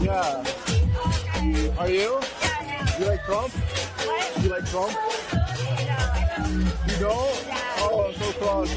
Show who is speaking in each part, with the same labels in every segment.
Speaker 1: Yeah. Are you? You like Trump?
Speaker 2: What?
Speaker 1: You like Trump?
Speaker 2: No, I don't.
Speaker 1: You don't?
Speaker 2: Yeah.
Speaker 1: Oh, I'm so cross.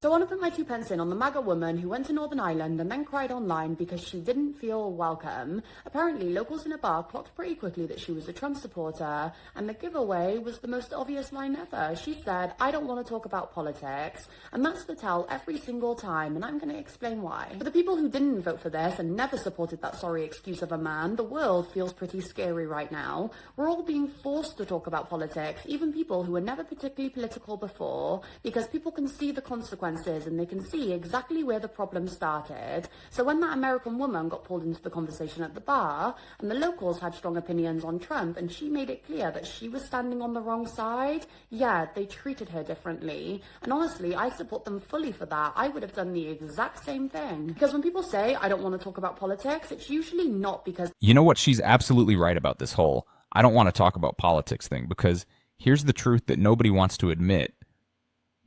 Speaker 3: So I want to put my 2 pence in on the MAGA woman who went to Northern Ireland and then cried online because she didn't feel welcome. Apparently, locals in a bar clocked pretty quickly that she was a Trump supporter, and the giveaway was the most obvious line ever. She said, "I don't want to talk about politics," and that's the tell every single time, and I'm going to explain why. For the people who didn't vote for this and never supported that sorry excuse of a man, the world feels pretty scary right now. We're all being forced to talk about politics, even people who were never particularly political before, because people can see the consequences and they can see exactly where the problem started. So when that American woman got pulled into the conversation at the bar and the locals had strong opinions on Trump and she made it clear that she was standing on the wrong side, yeah, they treated her differently. And honestly, I support them fully for that. I would have done the exact same thing. Because when people say, "I don't want to talk about politics," it's usually not because...
Speaker 4: You know what? She's absolutely right about this whole "I don't want to talk about politics" thing, because here's the truth that nobody wants to admit.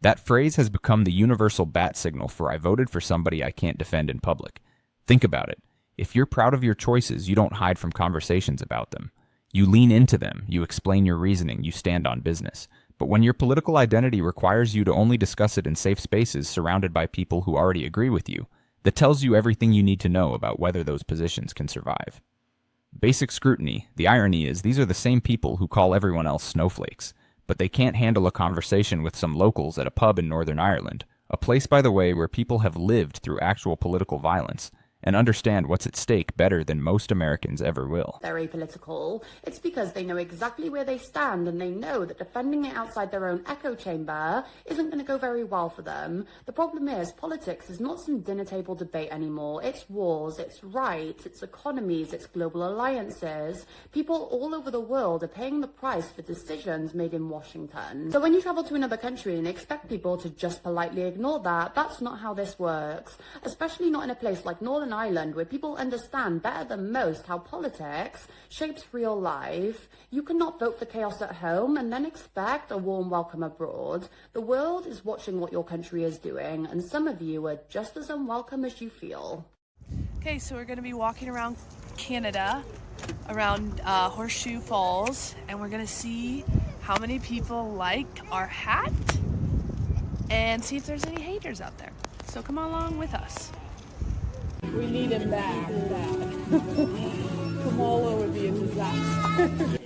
Speaker 4: That phrase has become the universal bat signal for "I voted for somebody I can't defend in public." Think about it. If you're proud of your choices, you don't hide from conversations about them. You lean into them, you explain your reasoning, you stand on business. But when your political identity requires you to only discuss it in safe spaces surrounded by people who already agree with you, that tells you everything you need to know about whether those positions can survive. Basic scrutiny. The irony is these are the same people who call everyone else snowflakes. But they can't handle a conversation with some locals at a pub in Northern Ireland, a place, by the way, where people have lived through actual political violence, and understand what's at stake better than most Americans ever will.
Speaker 3: They're apolitical. It's because they know exactly where they stand and they know that defending it outside their own echo chamber isn't going to go very well for them. The problem is politics is not some dinner table debate anymore. It's wars, it's rights, it's economies, it's global alliances. People all over the world are paying the price for decisions made in Washington. So when you travel to another country and expect people to just politely ignore that, that's not how this works. Especially not in a place like Northern Ireland, where people understand better than most how politics shapes real life. You cannot vote for chaos at home and then expect a warm welcome abroad. The world is watching what your country is doing, and some of you are just as unwelcome as you feel.
Speaker 5: Okay, so we're going to be walking around Canada, around Horseshoe Falls, and we're going to see how many people like our hat and see if there's any haters out there. So come along with us.
Speaker 6: We need him back. Kamala would be a disaster.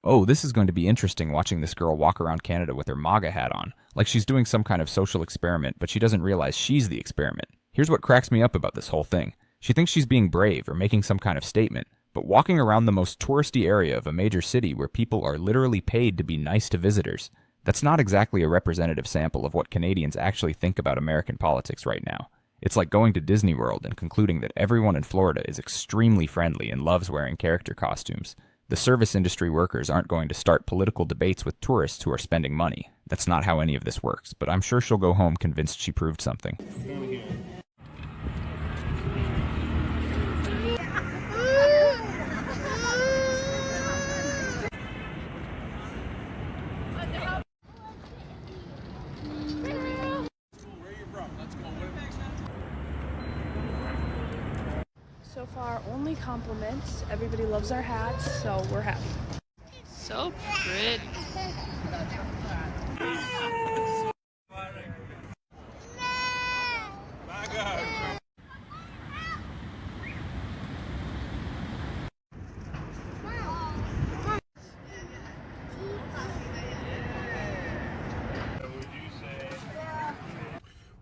Speaker 4: Oh, this is going to be interesting watching this girl walk around Canada with her MAGA hat on, like she's doing some kind of social experiment, but she doesn't realize she's the experiment. Here's what cracks me up about this whole thing. She thinks she's being brave or making some kind of statement, but walking around the most touristy area of a major city where people are literally paid to be nice to visitors, that's not exactly a representative sample of what Canadians actually think about American politics right now. It's like going to Disney World and concluding that everyone in Florida is extremely friendly and loves wearing character costumes. The service industry workers aren't going to start political debates with tourists who are spending money. That's not how any of this works, but I'm sure she'll go home convinced she proved something.
Speaker 5: So far, only compliments. Everybody loves our hats, so we're happy. So pretty.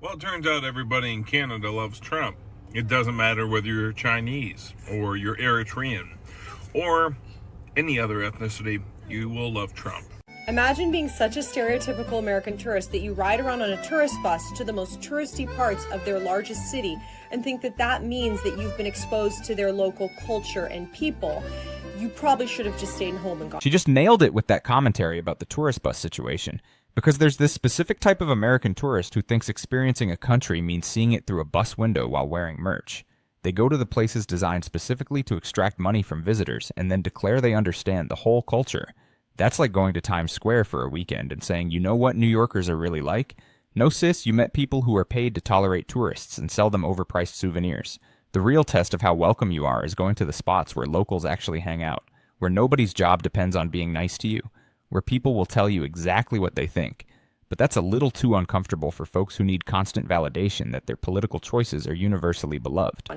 Speaker 7: Well, it turns out everybody in Canada loves Trump. It doesn't matter whether you're Chinese or you're Eritrean or any other ethnicity, you will love Trump.
Speaker 6: Imagine being such a stereotypical American tourist that you ride around on a tourist bus to the most touristy parts of their largest city and think that that means that you've been exposed to their local culture and people. You probably should have just stayed home and gone.
Speaker 4: She just nailed it with that commentary about the tourist bus situation. Because there's this specific type of American tourist who thinks experiencing a country means seeing it through a bus window while wearing merch. They go to the places designed specifically to extract money from visitors and then declare they understand the whole culture. That's like going to Times Square for a weekend and saying, you know what New Yorkers are really like? No, sis, you met people who are paid to tolerate tourists and sell them overpriced souvenirs. The real test of how welcome you are is going to the spots where locals actually hang out, where nobody's job depends on being nice to you, where people will tell you exactly what they think. But that's a little too uncomfortable for folks who need constant validation that their political choices are universally beloved.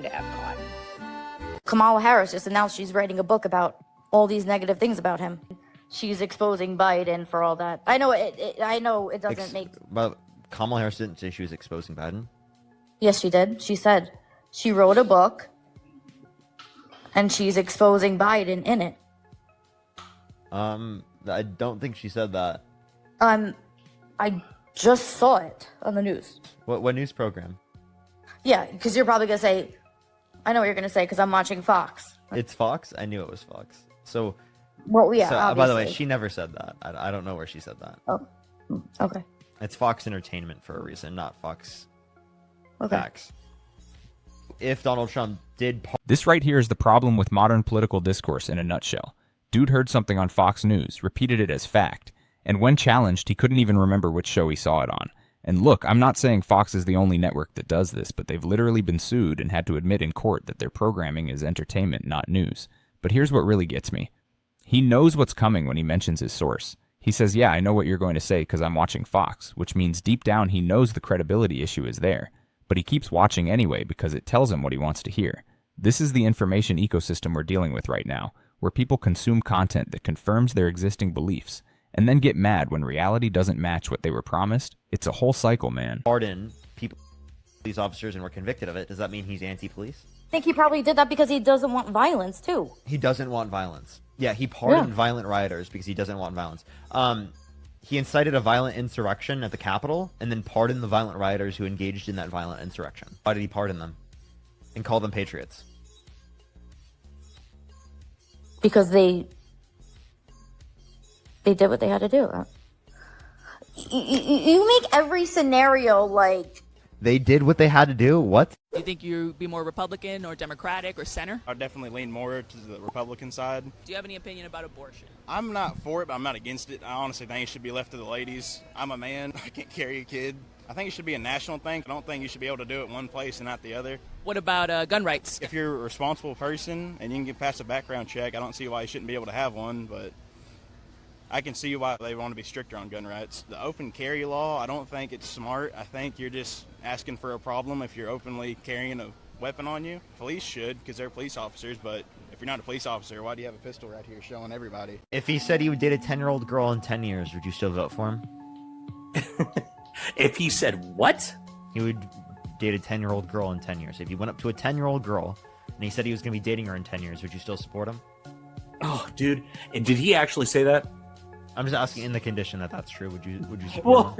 Speaker 8: Kamala Harris just announced she's writing a book about all these negative things about him. She's exposing Biden for all that. I know it doesn't make...
Speaker 9: But Kamala Harris didn't say she was exposing Biden?
Speaker 8: Yes, she did. She said she wrote a book and she's exposing Biden in it.
Speaker 9: I don't think she said that.
Speaker 8: I just saw it on the news.
Speaker 9: What news program?
Speaker 8: Yeah, because you're probably going to say, I know what you're going to say because I'm watching Fox.
Speaker 9: It's Fox? I knew it was Fox. So,
Speaker 8: well, yeah,
Speaker 9: so by the way,
Speaker 8: obviously.
Speaker 9: she never said that. I don't know where she said that.
Speaker 8: Oh, okay.
Speaker 9: It's Fox Entertainment for a reason, not Fox
Speaker 8: Okay.
Speaker 9: Facts. If Donald Trump did...
Speaker 4: This right here is the problem with modern political discourse in a nutshell. Dude heard something on Fox News, repeated it as fact, and when challenged, he couldn't even remember which show he saw it on. And look, I'm not saying Fox is the only network that does this, but they've literally been sued and had to admit in court that their programming is entertainment, not news. But here's what really gets me. He knows what's coming when he mentions his source. He says, yeah, I know what you're going to say because I'm watching Fox, which means deep down he knows the credibility issue is there. But he keeps watching anyway because it tells him what he wants to hear. This is the information ecosystem we're dealing with right now, where people consume content that confirms their existing beliefs, and then get mad when reality doesn't match what they were promised. It's a whole cycle, man.
Speaker 9: Pardon people, police officers, and were convicted of it. Does that mean he's anti-police?
Speaker 8: I think he probably did that because he doesn't want violence, too.
Speaker 9: He doesn't want violence. Yeah, he pardoned violent rioters because he doesn't want violence. He incited a violent insurrection at the Capitol and then pardoned the violent rioters who engaged in that violent insurrection. Why did he pardon them and call them patriots?
Speaker 8: Because they did what they had to do. You make every scenario like...
Speaker 9: They did what they had to do? What?
Speaker 10: Do you think you'd be more Republican or Democratic or center?
Speaker 1: I'd definitely lean more to the Republican side.
Speaker 10: Do you have any opinion about abortion?
Speaker 1: I'm not for it, but I'm not against it. I honestly think it should be left to the ladies. I'm a man. I can't carry a kid. I think it should be a national thing. I don't think you should be able to do it one place and not the other.
Speaker 10: What about gun rights?
Speaker 1: If you're a responsible person and you can get past a background check, I don't see why you shouldn't be able to have one, but I can see why they want to be stricter on gun rights. The open carry law, I don't think it's smart. I think you're just asking for a problem if you're openly carrying a weapon on you. Police should, because they're police officers, but if you're not a police officer, why do you have a pistol right here showing everybody?
Speaker 9: If he said he would date a 10-year-old girl in 10 years, would you still vote for him?
Speaker 11: If he said what?
Speaker 9: He would date a 10-year-old girl in 10 years. If he went up to a 10-year-old girl and he said he was going to be dating her in 10 years, would you still support him?
Speaker 11: Oh, dude. And did he actually say that?
Speaker 9: I'm just asking in the condition that that's true. Would you support him?
Speaker 11: Well,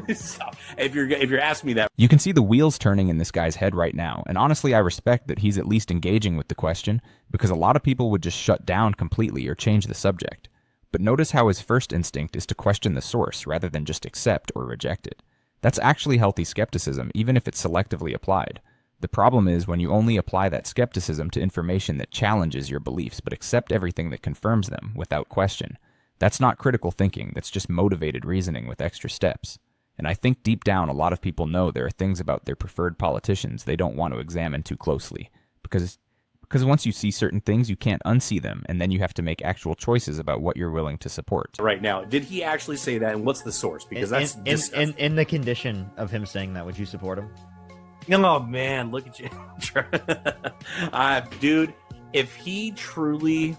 Speaker 11: if you're asking me that.
Speaker 4: You can see the wheels turning in this guy's head right now, and honestly I respect that he's at least engaging with the question, because a lot of people would just shut down completely or change the subject. But notice how his first instinct is to question the source rather than just accept or reject it. That's actually healthy skepticism, even if it's selectively applied. The problem is when you only apply that skepticism to information that challenges your beliefs but accept everything that confirms them without question. That's not critical thinking, that's just motivated reasoning with extra steps. And I think deep down a lot of people know there are things about their preferred politicians they don't want to examine too closely. Because once you see certain things, you can't unsee them, and then you have to make actual choices about what you're willing to support.
Speaker 11: Right now, did he actually say that, and what's the source? Because that's
Speaker 9: in the condition of him saying that, would you support him?
Speaker 11: Oh man, look at you. Dude, if he truly...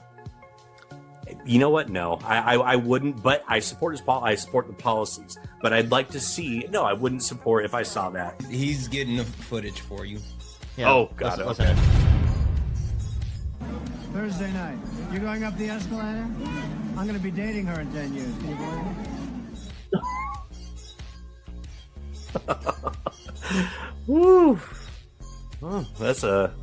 Speaker 11: You know what? No, I wouldn't. But I support I support the policies. But I'd like to see. No, I wouldn't support if I saw that.
Speaker 12: He's getting the footage for you.
Speaker 9: Yeah,
Speaker 11: oh God.
Speaker 9: Listen.
Speaker 13: Thursday night. You're going up the escalator? I'm going to be dating her in 10 years. Can you believe it?
Speaker 11: Woo. Oh, that's a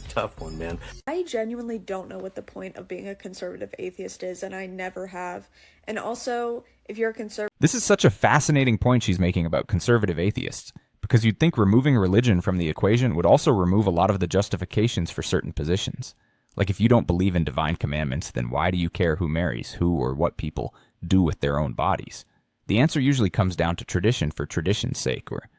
Speaker 11: tough one, man.
Speaker 14: I genuinely don't know what the point of being a conservative atheist is, and I never have. And also, if you're a conservative...
Speaker 4: This is such a fascinating point she's making about conservative atheists, because you'd think removing religion from the equation would also remove a lot of the justifications for certain positions. Like if you don't believe in divine commandments, then why do you care who marries who or what people do with their own bodies? The answer usually comes down to tradition for tradition's sake, or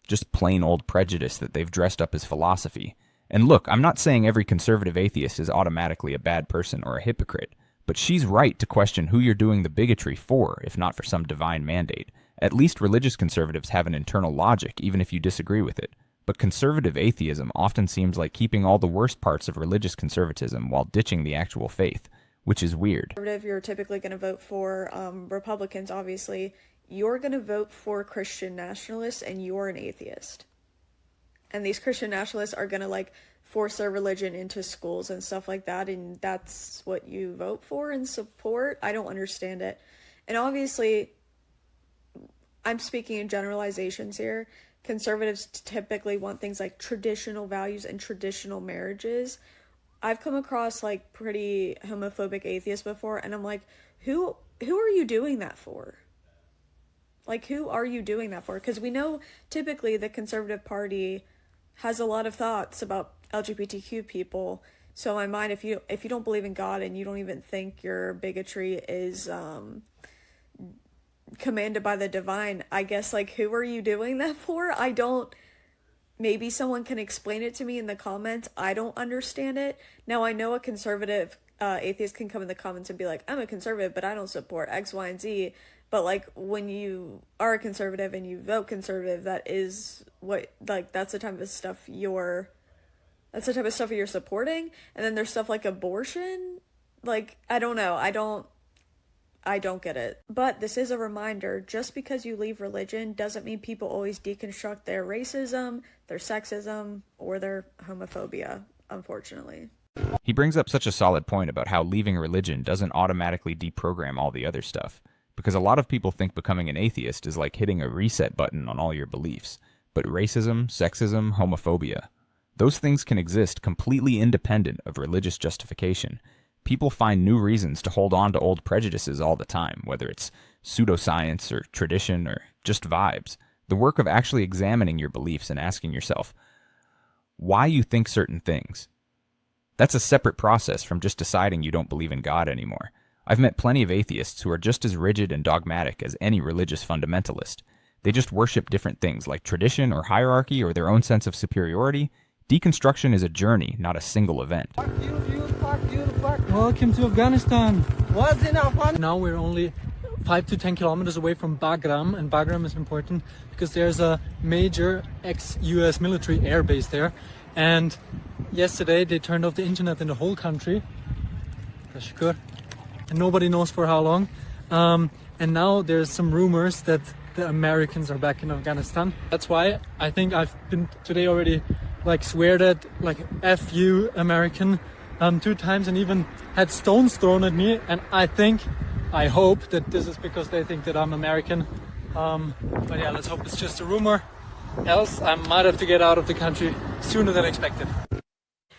Speaker 4: just plain old prejudice that they've dressed up as philosophy. And look, I'm not saying every conservative atheist is automatically a bad person or a hypocrite, but she's right to question who you're doing the bigotry for, if not for some divine mandate. At least religious conservatives have an internal logic, even if you disagree with it. But conservative atheism often seems like keeping all the worst parts of religious conservatism while ditching the actual faith, which is weird.
Speaker 14: You're typically going to vote for Republicans, obviously. You're going to vote for Christian nationalists, and you're an atheist. And these Christian nationalists are going to, like, force their religion into schools and stuff like that, and that's what you vote for and support? I don't understand it. And obviously, I'm speaking in generalizations here. Conservatives typically want things like traditional values and traditional marriages. I've come across like pretty homophobic atheists before, and I'm like, who are you doing that for? Like, who are you doing that for? Because we know typically the Conservative Party has a lot of thoughts about LGBTQ people. So in my mind, if you don't believe in God and you don't even think your bigotry is commanded by the divine, I guess, like, who are you doing that for? I don't. Maybe someone can explain it to me in the comments. I don't understand it. Now, I know a conservative atheist can come in the comments and be like, I'm a conservative, but I don't support X, Y, and Z. But, like, when you are a conservative and you vote conservative, that is what, like, that's the type of stuff you're supporting. And then there's stuff like abortion. Like, I don't know. I don't get it. But this is a reminder, just because you leave religion doesn't mean people always deconstruct their racism, their sexism, or their homophobia, unfortunately.
Speaker 4: He brings up such a solid point about how leaving religion doesn't automatically deprogram all the other stuff, because a lot of people think becoming an atheist is like hitting a reset button on all your beliefs. But racism, sexism, homophobia, those things can exist completely independent of religious justification. People find new reasons to hold on to old prejudices all the time, whether it's pseudoscience or tradition or just vibes. The work of actually examining your beliefs and asking yourself why you think certain things. That's a separate process from just deciding you don't believe in God anymore. I've met plenty of atheists who are just as rigid and dogmatic as any religious fundamentalist. They just worship different things like tradition or hierarchy or their own sense of superiority. Deconstruction is a journey, not a single event.
Speaker 15: Welcome to Afghanistan. What's in Afghanistan? Now we're only 5 to 10 kilometers away from Bagram, and Bagram is important because there's a major ex-US military air base there. And yesterday they turned off the internet in the whole country. And nobody knows for how long. And now there's some rumors that the Americans are back in Afghanistan. That's why I think I've been today already like swear that like F you American 2 times, and even had stones thrown at me. And I hope that this is because they think that I'm American. But yeah, let's hope it's just a rumor. Else I might have to get out of the country sooner than expected.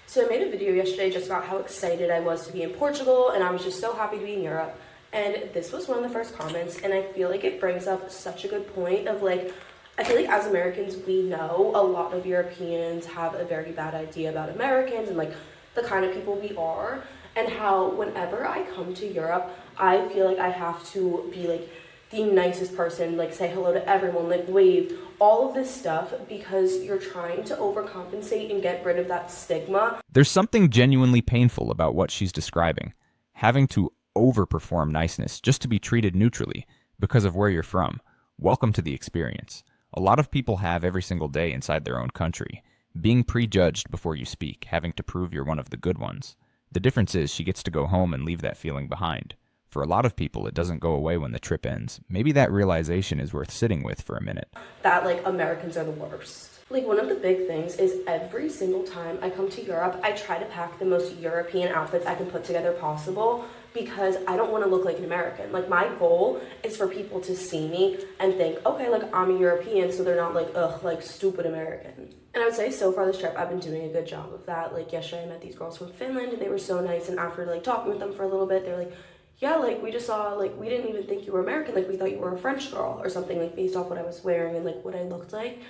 Speaker 16: So I made a video yesterday just about how excited I was to be in Portugal, and I was just so happy to be in Europe. And this was one of the first comments, and I feel like it brings up such a good point of like, I feel like as Americans, we know a lot of Europeans have a very bad idea about Americans and like the kind of people we are, and how whenever I come to Europe, I feel like I have to be like the nicest person, like say hello to everyone, like wave, all of this stuff, because you're trying to overcompensate and get rid of that stigma.
Speaker 4: There's something genuinely painful about what she's describing, having to overperform niceness just to be treated neutrally because of where you're from. Welcome to the experience. A lot of people have every single day inside their own country, being prejudged before you speak, having to prove you're one of the good ones. The difference is she gets to go home and leave that feeling behind. For a lot of people, it doesn't go away when the trip ends. Maybe that realization is worth sitting with for a minute.
Speaker 16: That like Americans are the worst. Like one of the big things is every single time I come to Europe, I try to pack the most European outfits I can put together possible, because I don't want to look like an American. Like my goal is for people to see me and think, okay, like I'm a European, so they're not like, ugh, like stupid American. And I would say so far this trip, I've been doing a good job of that. Like yesterday I met these girls from Finland and they were so nice, and after like talking with them for a little bit, they're like, yeah, like we just saw, like we didn't even think you were American, like we thought you were a French girl or something, like based off what I was wearing and like what I looked like.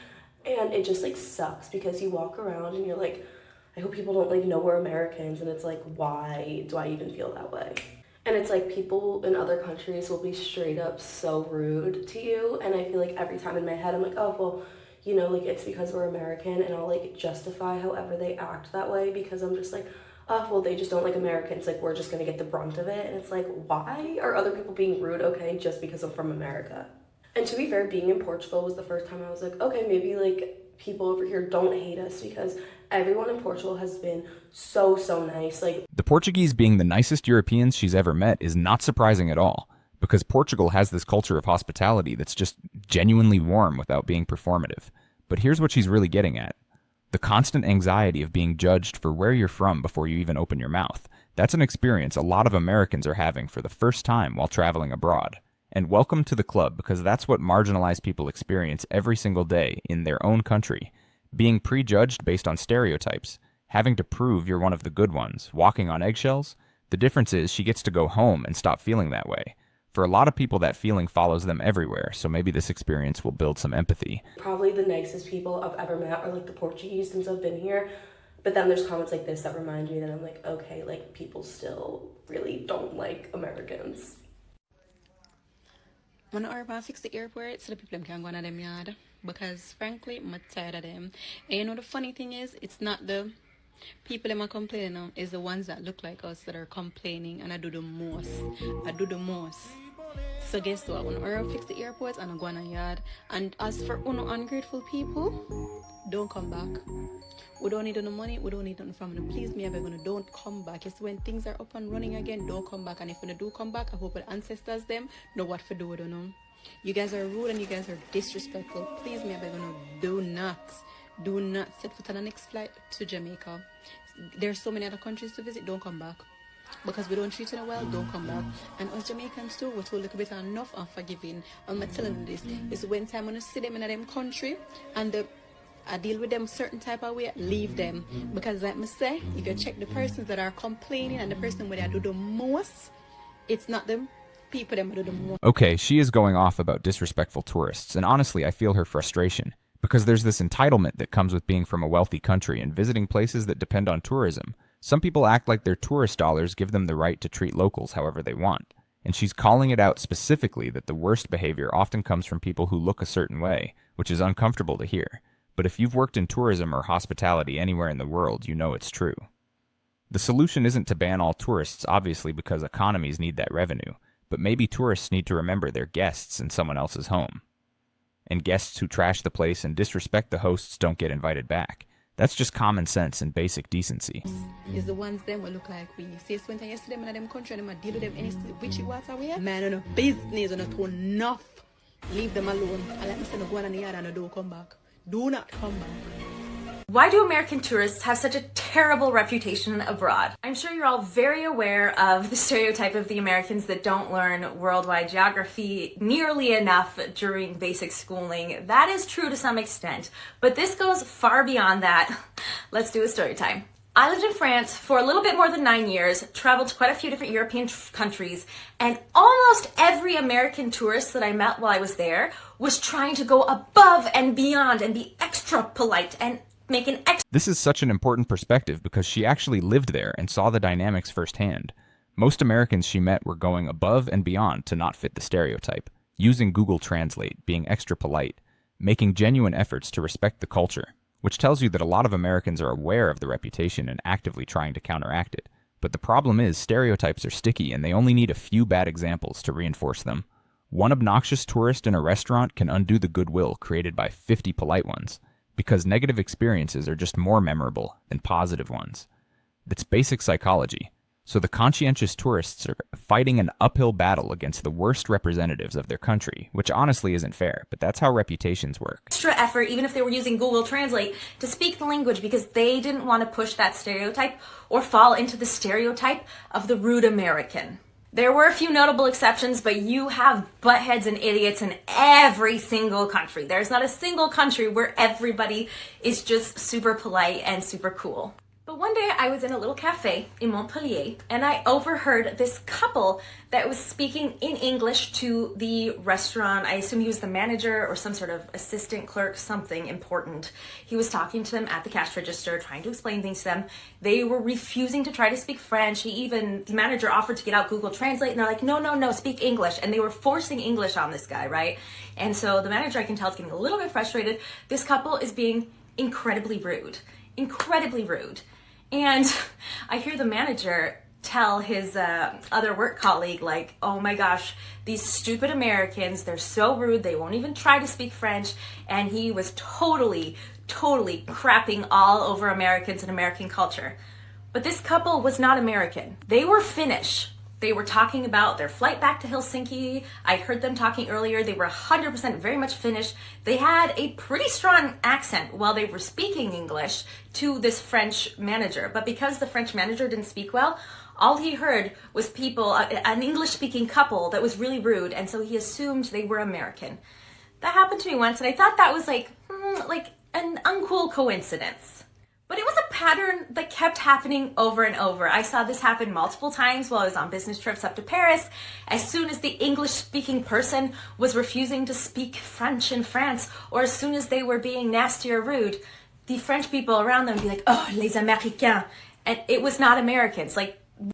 Speaker 16: And it just like sucks because you walk around and you're like, I hope people don't like know we're Americans, and it's like, why do I even feel that way? And it's like people in other countries will be straight up so rude to you. And I feel like every time in my head, I'm like, oh, well, you know, like it's because we're American, and I'll like justify however they act that way because I'm just like, oh, well, they just don't like Americans. Like, we're just going to get the brunt of it. And it's like, why are other people being rude, okay, just because I'm from America? And to be fair, being in Portugal was the first time I was like, okay, maybe like people over here don't hate us, because everyone in Portugal has been so nice. Like,
Speaker 4: The Portuguese being the nicest Europeans she's ever met is not surprising at all, because Portugal has this culture of hospitality that's just genuinely warm without being performative. But here's what she's really getting at. The constant anxiety of being judged for where you're from before you even open your mouth. That's an experience a lot of Americans are having for the first time while traveling abroad. And welcome to the club, because that's what marginalized people experience every single day in their own country. Being prejudged based on stereotypes, having to prove you're one of the good ones, walking on eggshells. The difference is she gets to go home and stop feeling that way. For a lot of people, that feeling follows them everywhere, so maybe this experience will build some empathy.
Speaker 16: probably the nicest people I've ever met are like the Portuguese since I've been here. But then there's comments like this that remind me that I'm like, okay, like people still really don't like Americans.
Speaker 17: When urban fix the airport so the people can go on them yard, because frankly I'm tired of them. And you know the funny thing is, it's not the people that are complaining now, it's the ones that look like us that are complaining, and I do the most. So guess what? When urban fix the airports and I go on a yard, and as for ungrateful people, don't come back. We don't need no money, we don't need nothing from them. Please me, I'm gonna don't come back. It's when things are up and running again, don't come back. And if you do come back, I hope the ancestors them know what to do with them. You guys are rude and you guys are disrespectful. Please me, I'm gonna do not set foot on the next flight to Jamaica. There's so many other countries to visit, don't come back. Because we don't treat you well, don't come back. And us Jamaicans too, we're too little bit enough and forgiving. I'm telling you this, it's when time when you see them in them country and I deal with them certain type of way, leave them. Because like me say, if you check the persons that are complaining and the person where they do the most, it's not them people that do the most.
Speaker 4: Okay, she is going off about disrespectful tourists, and honestly I feel her frustration. Because there's this entitlement that comes with being from a wealthy country and visiting places that depend on tourism. Some people act like their tourist dollars give them the right to treat locals however they want. And she's calling it out specifically that the worst behavior often comes from people who look a certain way, which is uncomfortable to hear. But if you've worked in tourism or hospitality anywhere in the world, you know it's true. The solution isn't to ban all tourists, obviously, because economies need that revenue, but maybe tourists need to remember they're guests in someone else's home. And guests who trash the place and disrespect the hosts don't get invited back. That's just common sense and basic decency.
Speaker 17: Is the ones them will look like we. See, when I see them in them country, them deal with them any witchy water way. Man, no business, no to enough. Leave them alone. And let me say no go on the yard and don't come back. Do not come back.
Speaker 18: Why do American tourists have such a terrible reputation abroad? I'm sure you're all very aware of the stereotype of the Americans that don't learn worldwide geography nearly enough during basic schooling. That is true to some extent, but this goes far beyond that. Let's do a story time. I lived in France for a little bit more than 9 years, traveled to quite a few different European countries, and almost every American tourist that I met while I was there was trying to go above and beyond and be extra polite and make an extra...
Speaker 4: This is such an important perspective because she actually lived there and saw the dynamics firsthand. Most Americans she met were going above and beyond to not fit the stereotype, using Google Translate, being extra polite, making genuine efforts to respect the culture, which tells you that a lot of Americans are aware of the reputation and actively trying to counteract it. But the problem is stereotypes are sticky and they only need a few bad examples to reinforce them. One obnoxious tourist in a restaurant can undo the goodwill created by 50 polite ones, because negative experiences are just more memorable than positive ones. That's basic psychology. So the conscientious tourists are fighting an uphill battle against the worst representatives of their country, which honestly isn't fair, but that's how reputations work.
Speaker 18: Extra effort, even if they were using Google Translate, to speak the language because they didn't want to push that stereotype or fall into the stereotype of the rude American. There were a few notable exceptions, but you have buttheads and idiots in every single country. There's not a single country where everybody is just super polite and super cool. But one day I was in a little cafe in Montpellier and I overheard this couple that was speaking in English to the restaurant. I assume he was the manager or some sort of assistant clerk, something important. He was talking to them at the cash register, trying to explain things to them. They were refusing to try to speak French. The manager offered to get out Google Translate and they're like, no, speak English. And they were forcing English on this guy, right? And so the manager, I can tell, is getting a little bit frustrated. This couple is being incredibly rude. And I hear the manager tell his other work colleague, like, oh my gosh, these stupid Americans, they're so rude, they won't even try to speak French. And he was totally crapping all over Americans and American culture. But this couple was not American. They were Finnish. They were talking about their flight back to Helsinki. I heard them talking earlier. They were 100% very much Finnish. They had a pretty strong accent while they were speaking English to this French manager. But because the French manager didn't speak well, all he heard was people, an English-speaking couple that was really rude, and so he assumed they were American. That happened to me once, and I thought that was like an uncool coincidence. But it was a pattern that kept happening over and over. I saw this happen multiple times while I was on business trips up to Paris. As soon as the English-speaking person was refusing to speak French in France, or as soon as they were being nasty or rude, the French people around them would be like, oh, les Américains. And it was not Americans.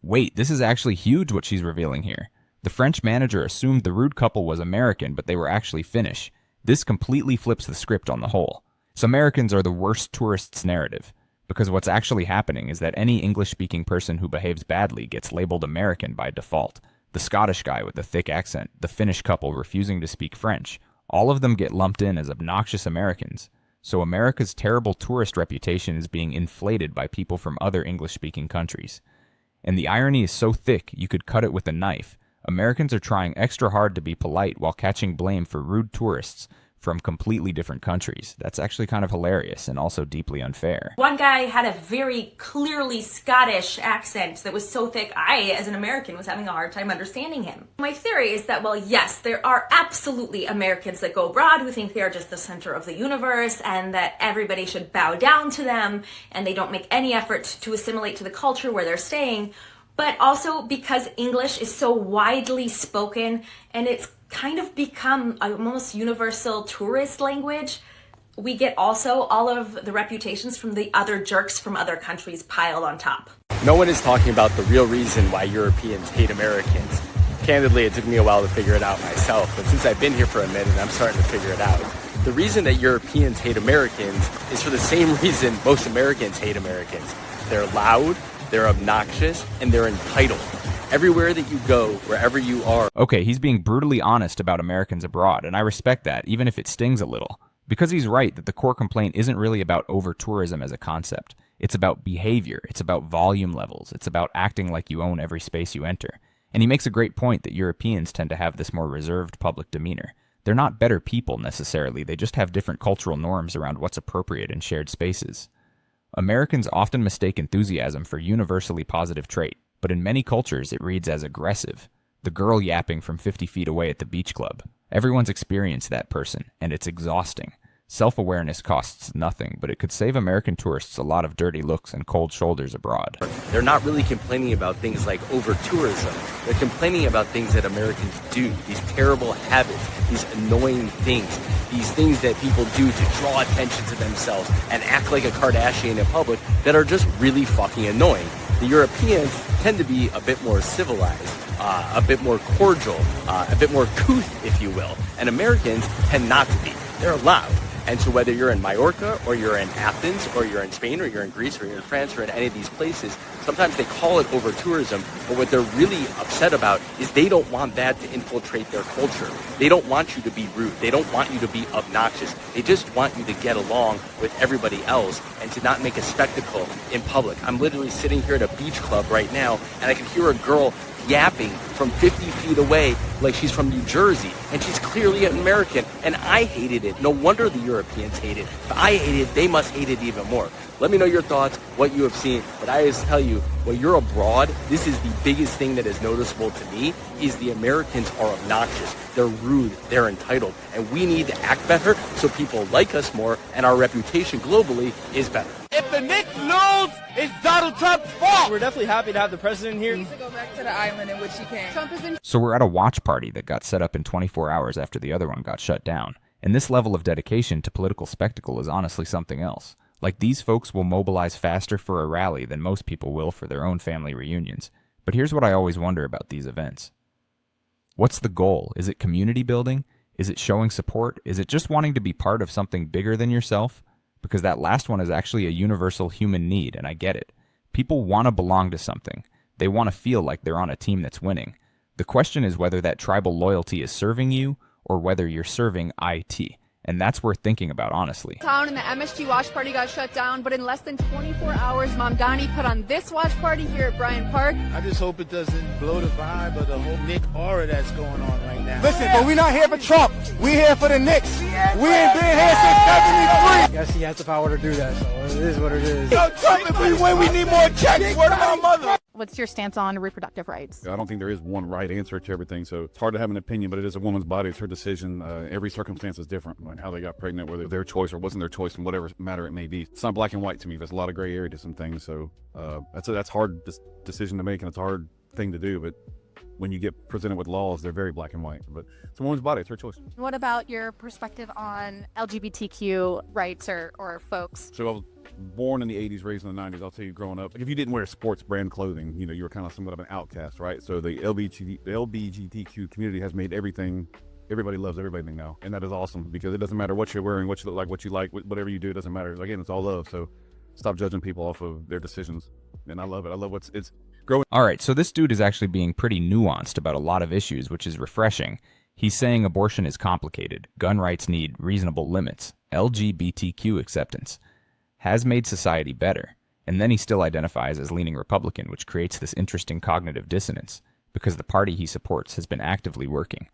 Speaker 4: Wait, this is actually huge what she's revealing here. The French manager assumed the rude couple was American, but they were actually Finnish. This completely flips the script on the whole. So Americans are the worst tourists narrative. Because what's actually happening is that any English-speaking person who behaves badly gets labeled American by default. The Scottish guy with the thick accent, the Finnish couple refusing to speak French, all of them get lumped in as obnoxious Americans. So America's terrible tourist reputation is being inflated by people from other English-speaking countries. And the irony is so thick you could cut it with a knife. Americans are trying extra hard to be polite while catching blame for rude tourists from completely different countries. That's actually kind of hilarious and also deeply unfair.
Speaker 18: One guy had a very clearly Scottish accent that was so thick, I, as an American, was having a hard time understanding him. My theory is that, well, yes, there are absolutely Americans that go abroad who think they are just the center of the universe and that everybody should bow down to them and they don't make any effort to assimilate to the culture where they're staying. But also because English is so widely spoken and it's kind of become a almost universal tourist language, we get also all of the reputations from the other jerks from other countries piled on top.
Speaker 19: No one is talking about the real reason why Europeans hate Americans. Candidly, it took me a while to figure it out myself, but since I've been here for a minute, I'm starting to figure it out. The reason that Europeans hate Americans is for the same reason most Americans hate Americans. They're loud, they're obnoxious, and they're entitled. Everywhere that you go, wherever you are.
Speaker 4: Okay, he's being brutally honest about Americans abroad, and I respect that, even if it stings a little. Because he's right that the core complaint isn't really about over-tourism as a concept. It's about behavior, it's about volume levels, it's about acting like you own every space you enter. And he makes a great point that Europeans tend to have this more reserved public demeanor. They're not better people necessarily, they just have different cultural norms around what's appropriate in shared spaces. Americans often mistake enthusiasm for a universally positive trait. But in many cultures, it reads as aggressive. The girl yapping from 50 feet away at the beach club. Everyone's experienced that person, and it's exhausting. Self-awareness costs nothing, but it could save American tourists a lot of dirty looks and cold shoulders abroad.
Speaker 19: They're not really complaining about things like over-tourism. They're complaining about things that Americans do, these terrible habits, these annoying things, these things that people do to draw attention to themselves and act like a Kardashian in public that are just really fucking annoying. The Europeans tend to be a bit more civilized, a bit more cordial, a bit more couth, if you will. And Americans tend not to be. They're loud. And so whether you're in Mallorca or you're in Athens or you're in Spain or you're in Greece or you're in France or in any of these places, sometimes they call it over-tourism, but what they're really upset about is they don't want that to infiltrate their culture. They don't want you to be rude. They don't want you to be obnoxious. They just want you to get along with everybody else and to not make a spectacle in public. I'm literally sitting here at a beach club right now, and I can hear a girl yapping from 50 feet away like she's from New Jersey, and she's clearly an American, and I hated it. No wonder the Europeans hate it. If I hate it, they must hate it even more. Let me know your thoughts, what you have seen, but I always tell you, when you're abroad, this is the biggest thing that is noticeable to me, is the Americans are obnoxious, they're rude, they're entitled, and we need to act better so people like us more, and our reputation globally is better.
Speaker 20: If the Knicks lose, rules, it's Donald Trump's fault.
Speaker 21: We're definitely happy to have the president here.
Speaker 22: He needs to go back to the island in which he came. Trumpism.
Speaker 4: So we're at a watch party that got set up in 24 hours after the other one got shut down. And this level of dedication to political spectacle is honestly something else. Like, these folks will mobilize faster for a rally than most people will for their own family reunions. But here's what I always wonder about these events. What's the goal? Is it community building? Is it showing support? Is it just wanting to be part of something bigger than yourself? Because that last one is actually a universal human need, and I get it. People want to belong to something. They want to feel like they're on a team that's winning. The question is whether that tribal loyalty is serving you or whether you're serving IT. And that's worth thinking about, honestly.
Speaker 23: Town and the MSG watch party got shut down, but in less than 24 hours, Mamdani put on this watch party here at Bryant Park.
Speaker 24: I just hope it doesn't blow the vibe of the whole Nick aura that's going on right now.
Speaker 20: Listen, but we're not here for Trump. We're here for the Knicks. We ain't been here since 73.
Speaker 15: I guess he has the power to do that, so it is what it is.
Speaker 20: Yo, Trump, if we win, we need more checks. Word of my mother.
Speaker 23: What's your stance on reproductive rights?
Speaker 25: I don't think there is one right answer to everything, so it's hard to have an opinion, but it is a woman's body. It's her decision. Every circumstance is different, like how they got pregnant, whether their choice or wasn't their choice, in whatever matter it may be. It's not black and white to me. There's a lot of gray area to some things, so that's hard decision to make, and it's a hard thing to do, but when you get presented with laws, they're very black and white. But it's a woman's body. It's her choice.
Speaker 23: What about your perspective on LGBTQ rights or folks?
Speaker 25: So I was born in the 80s, raised in the 90s. I'll tell you, growing up, if you didn't wear sports brand clothing, you were kind of somewhat of an outcast, right? So the LGBTQ community has made everybody loves everybody now. And that is awesome, because it doesn't matter what you're wearing, what you look like, whatever you do, it doesn't matter. Again, it's all love. So stop judging people off of their decisions. And I love it. I love it's growing.
Speaker 4: All right, so this dude is actually being pretty nuanced about a lot of issues, which is refreshing. He's saying abortion is complicated, gun rights need reasonable limits, LGBTQ acceptance has made society better, and then he still identifies as leaning Republican, which creates this interesting cognitive dissonance, because the party he supports has been actively working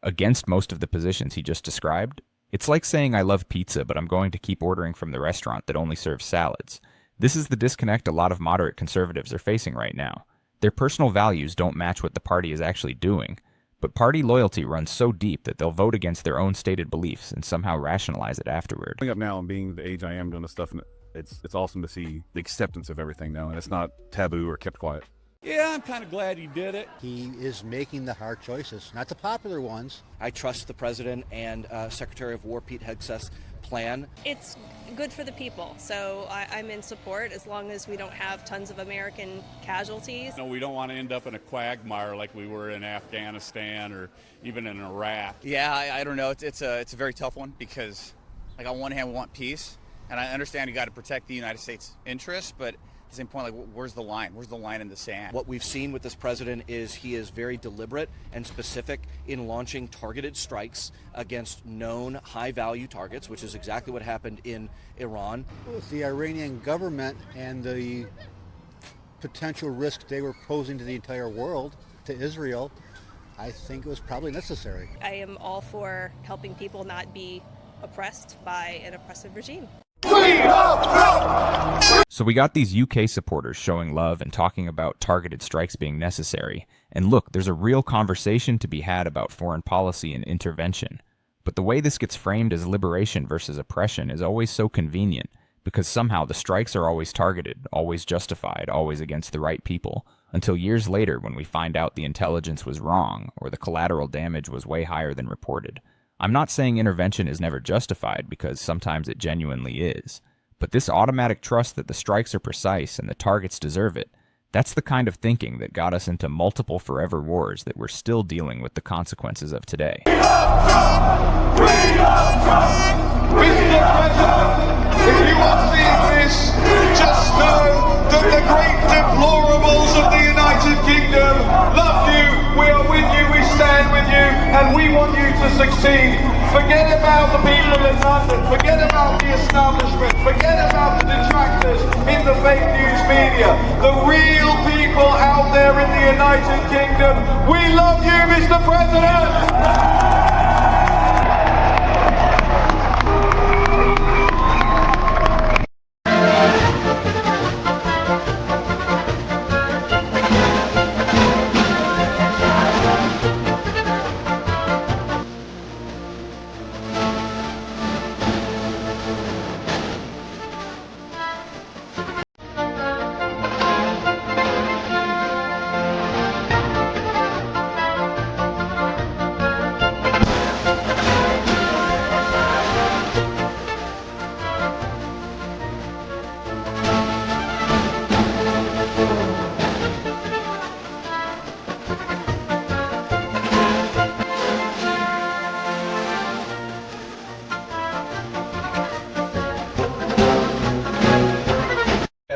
Speaker 4: against most of the positions he just described. It's like saying I love pizza, but I'm going to keep ordering from the restaurant that only serves salads. This is the disconnect a lot of moderate conservatives are facing right now. Their personal values don't match what the party is actually doing, but party loyalty runs so deep that they'll vote against their own stated beliefs and somehow rationalize it afterward.
Speaker 25: Growing up now and being the age I am doing this stuff, it's awesome to see the acceptance of everything now, and it's not taboo or kept quiet.
Speaker 26: Yeah, I'm kind of glad he did it.
Speaker 27: He is making the hard choices, not the popular ones.
Speaker 28: I trust the president and Secretary of War Pete Hegseth's plan.
Speaker 29: It's good for the people, so I'm in support as long as we don't have tons of American casualties.
Speaker 26: No, we don't want to end up in a quagmire like we were in Afghanistan or even in Iraq.
Speaker 30: Yeah, I don't know. It's a very tough one, because, like, on one hand we want peace, and I understand you got to protect the United States interests, but at the same point, like, where's the line? Where's the line in the sand?
Speaker 28: What we've seen with this president is he is very deliberate and specific in launching targeted strikes against known high-value targets, which is exactly what happened in Iran.
Speaker 27: With the Iranian government and the potential risk they were posing to the entire world, to Israel, I think it was probably necessary.
Speaker 29: I am all for helping people not be oppressed by an oppressive regime.
Speaker 4: So we got these UK supporters showing love and talking about targeted strikes being necessary. And look, there's a real conversation to be had about foreign policy and intervention. But the way this gets framed as liberation versus oppression is always so convenient, because somehow the strikes are always targeted, always justified, always against the right people, until years later when we find out the intelligence was wrong or the collateral damage was way higher than reported. I'm not saying intervention is never justified, because sometimes it genuinely is. But this automatic trust that the strikes are precise and the targets deserve it, that's the kind of thinking that got us into multiple forever wars that we're still dealing with the consequences of today.
Speaker 31: Mr. President, if you are seeing this, just know that the great deplorables of the United Kingdom love you, we are with you, we stand with you, and we want you to succeed. Forget about the people in London, forget about the establishment, forget about the detractors in the fake news media. The real people out there in the United Kingdom, we love you, Mr. President!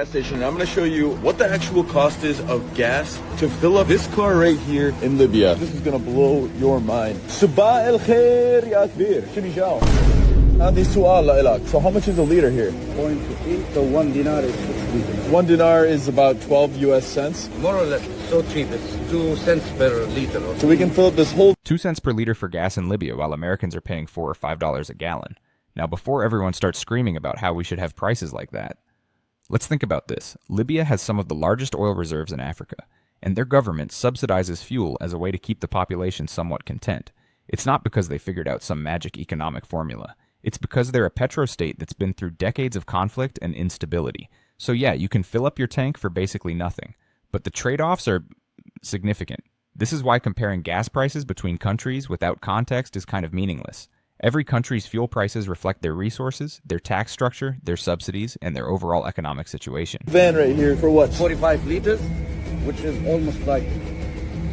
Speaker 1: gas station, and I'm going to show you what the actual cost is of gas to fill up this car right here in Libya. This is going to blow your mind. Sabah el khair ya kbir. Shini jao. عندي سؤال لإلك. So how much is a liter here?
Speaker 2: 0.8, so 1 dinar is 6 liters.
Speaker 1: 1 dinar is about 12 US cents.
Speaker 2: More or less, so cheap. It's 2 cents per liter.
Speaker 1: So we can fill up this whole
Speaker 4: 2 cents per liter for gas in Libya, while Americans are paying $4 or $5 a gallon. Now, before everyone starts screaming about how we should have prices like that, let's think about this. Libya has some of the largest oil reserves in Africa, and their government subsidizes fuel as a way to keep the population somewhat content. It's not because they figured out some magic economic formula. It's because they're a petrostate that's been through decades of conflict and instability. So yeah, you can fill up your tank for basically nothing, but the trade-offs are significant. This is why comparing gas prices between countries without context is kind of meaningless. Every country's fuel prices reflect their resources, their tax structure, their subsidies, and their overall economic situation.
Speaker 1: van right here for what?
Speaker 2: 45 liters, which is almost like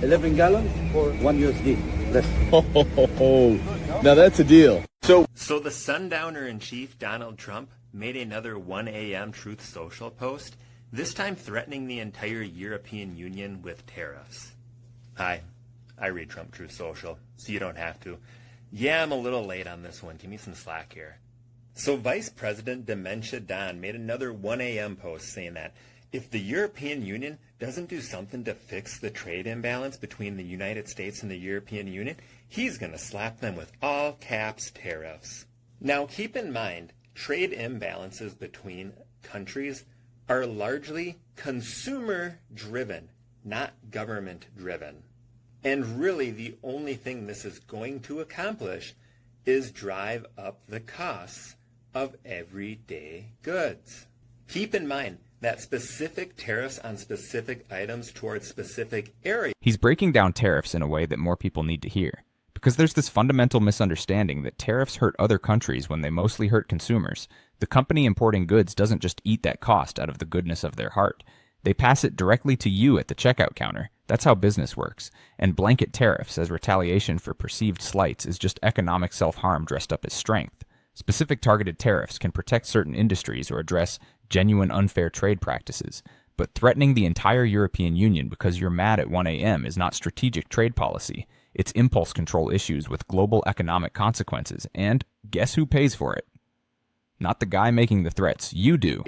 Speaker 2: 11 gallons for 1 USD. Less.
Speaker 1: Now that's a deal.
Speaker 3: So the sundowner-in-chief, Donald Trump, made another 1 a.m. Truth Social post, this time threatening the entire European Union with tariffs. Hi, I read Trump Truth Social, so you don't have to. Yeah, I'm a little late on this one. Give me some slack here. So Vice President Dementia Don made another 1 a.m. post saying that if the European Union doesn't do something to fix the trade imbalance between the United States and the European Union, he's going to slap them with all caps tariffs. Now keep in mind, trade imbalances between countries are largely consumer-driven, not government-driven. And really the only thing this is going to accomplish is drive up the costs of everyday goods. Keep in mind that specific tariffs on specific items towards specific areas.
Speaker 4: He's breaking down tariffs in a way that more people need to hear, because there's this fundamental misunderstanding that tariffs hurt other countries when they mostly hurt consumers. The company importing goods doesn't just eat that cost out of the goodness of their heart. They pass it directly to you at the checkout counter. That's how business works. And blanket tariffs as retaliation for perceived slights is just economic self-harm dressed up as strength. Specific targeted tariffs can protect certain industries or address genuine unfair trade practices, but threatening the entire European Union because you're mad at 1 a.m. is not strategic trade policy. It's impulse control issues with global economic consequences, and guess who pays for it? Not the guy making the threats, you do.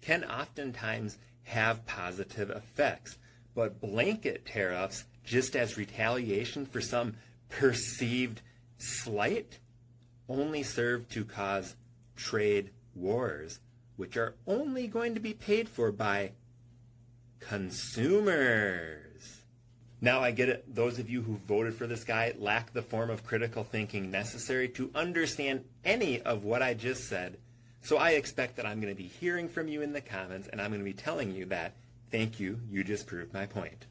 Speaker 3: Can oftentimes have positive effects, but blanket tariffs, just as retaliation for some perceived slight, only serve to cause trade wars, which are only going to be paid for by consumers. Now I get it, those of you who voted for this guy lack the form of critical thinking necessary to understand any of what I just said, so I expect that I'm going to be hearing from you in the comments, and I'm going to be telling you that, thank you, you just proved my point.